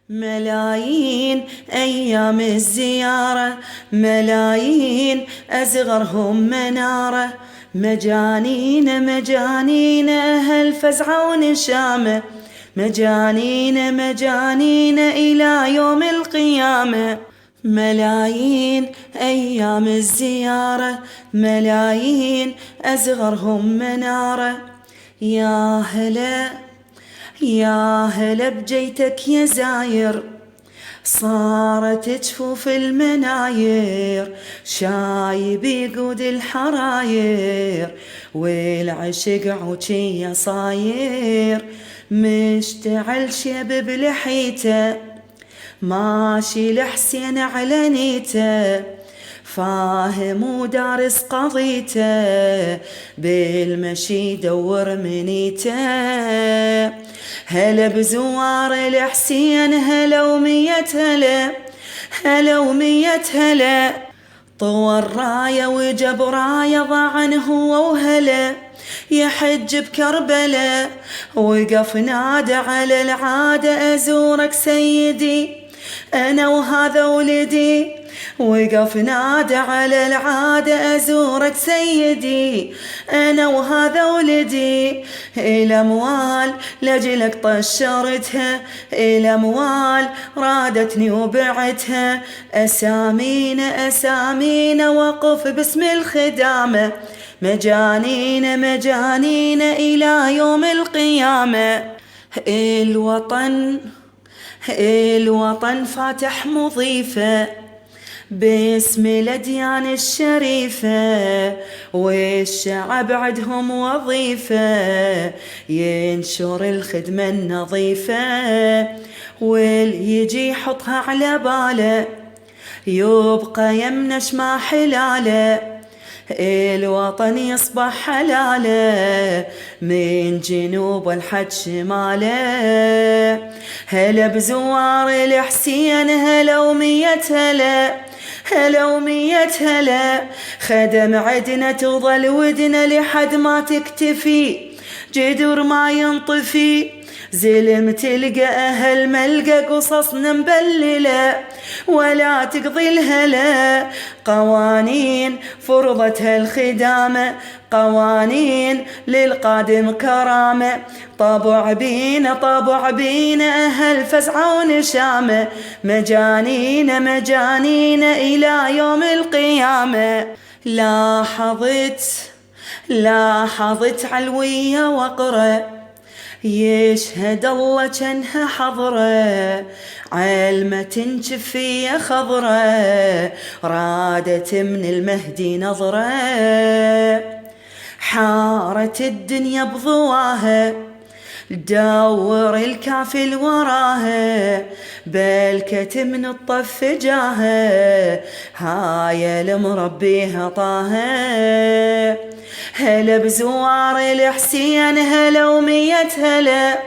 ملايين أيام الزيارة، ملايين أصغرهم منارة، مجانين مجانين أهل فزعة ونشامة، مجانين مجانين إلى يوم القيامة. ملايين أيام الزيارة، ملايين أصغرهم منارة. يا هلا يا هلا بجيتك يا زاير، صارت جفوف المناير، شايب يقود الحراير، والعشق عوجية صاير، مشتعل شيب بلحيته، ماشي لحسين على نيته، فاهم ودارس قضيته، بالمشي دور منيته. هلا بزوار الحسين، هلا ومية هلا، هلا ومية هلا، طوى الراية وجب راية ضاعن هو وهلا، يحج بكربلاء وقف نادى على العادة، أزورك سيدي أنا وهذا ولدي، وقف نادى على العادة، أزورك سيدي أنا وهذا ولدي. الأموال لجلك طشرتها، الأموال رادتني وبعتها، أسامينا أسامينا وقف باسم الخدامة، مجانين مجانين إلى يوم القيامة. الوطن فاتح مضيفة باسم الأديان الشريفة، والشعب عدهم وظيفة ينشر الخدمة النظيفة، واللي يجي يحطها على باله يبقى يمنش ما حلاله، الوطن يصبح حلاله من جنوب الحد شماله. هلا بزوار الحسين، هلا ومية هلا، هلا ومية هلا، خدم عدنا تظل ودنا لحد ما تكتفي، جدر ما ينطفي، زلم تلقى أهل ملقى قصصنا مبللة ولا تقضي الهلا، قوانين فرضتها الخدامة، قوانين للقادم كرامة، طبع بينا طبع بينا أهل فزعة ونشامة، مجانين مجانين إلى يوم القيامة. لاحظت علوية وقرأ، يشهد الله جنها حضرة، علمة جفية خضرة، رادت من المهدي نظرة، حارت الدنيا بضواها، دور الكافل وراها، بالكتم من الطف جاها، هاي المربيها طاها. هلا بزوار الحسين، هلا ومية هلا،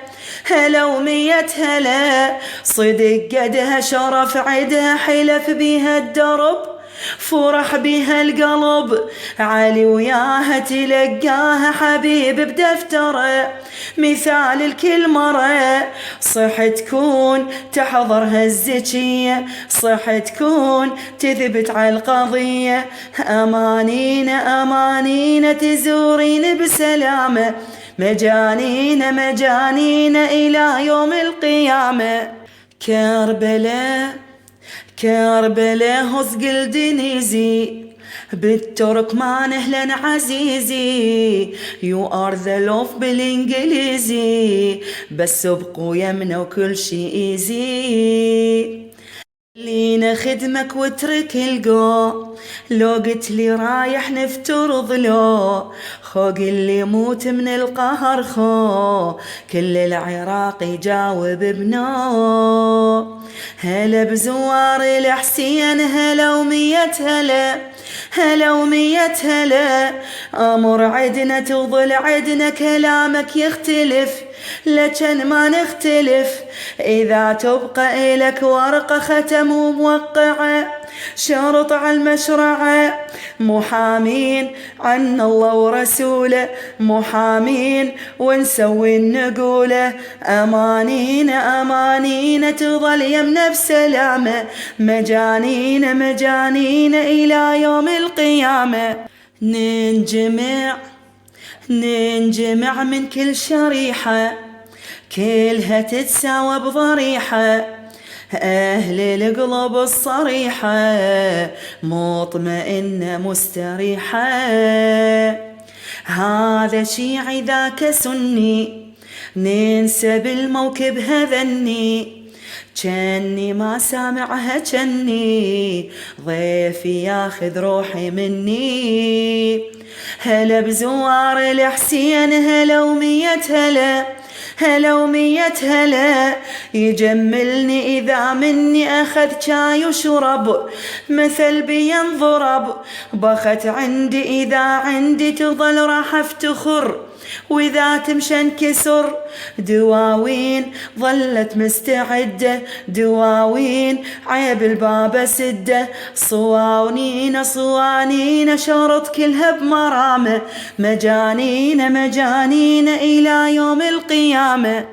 هلا ومية هلا، صدق قدها شرف عدها، حلف بيها الدرب فرح بها القلب، علي وياها تلقاها حبيب بدفتره، مثال الكل مرة، صح تكون تحضرها الزكية، صح تكون تثبت على القضية، أمانين أمانين تزورين بسلامة، مجانين مجانين إلى يوم القيامة. كربلاء هزقل دنيزي بالتركمان اهلا عزيزي، you are the love بالانجليزي، بس ابقوا يمنا وكل شي ايزي، لينا خدمك واترك القو، لو قلت لي رايح نفترض لو، خوق اللي يموت من القهر خو، كل العراق يجاوب بنو. هلا بزوار الحسين، هلا ومية هلا، هلا ومية هلا، أمر عدنا تظل عدنا، كلامك يختلف لكن ما نختلف، إذا تبقى إلك ورقة ختم وموقعة شرط على المشرعة، محامين عنا الله ورسوله، محامين ونسوي النقولة، أمانين أمانين تظل يمنا بسلامة، مجانين مجانين إلى يوم القيامة. ننجمع من كل شريحة، كلها تتساوى بضريحة، أهل القلوب الصريحة مطمئنة مستريحة. هذا شيعي ذاك سني، ننسى بالموكب هذني، جني ما سامعها جني، ضيفي ياخذ روحي مني. هلا بزوار الحسين هلا ومية هلا، هلا ومية هلا، يجملني إذا مني أخذ شاي وشرب، مثل بينضرب، بخت عندي إذا عندي تظل راح افتخر، وإذا تمشى انكسر. دواوين ظلت مستعدة، دواوين عيب الباب سده، صوانين صوانين شرط كلها بمرامة، مجانين مجانين إلى يوم القيامة.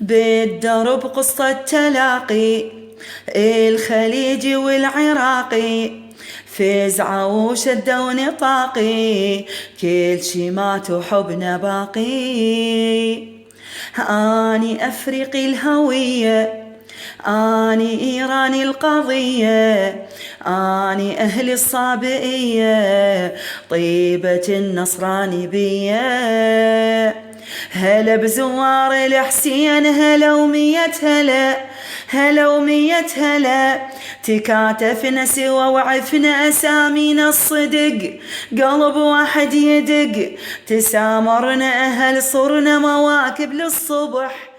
بالدرب قصة تلاقي الخليجي والعراقي، فزعة وشدة ونطاقي، كل شي مات وحبنا باقي. أني أفريقي الهوية، أني إيراني القضية، أني أهل الصابئية، طيبة النصراني بيا. هلا بزوار الحسين هلا ومية هلا، هلا ومية هلا، تكاتفنا سوا وعفنا أسامينا الصدق، قلب واحد يدق، تسامرنا أهل صرنا مواكب للصبح.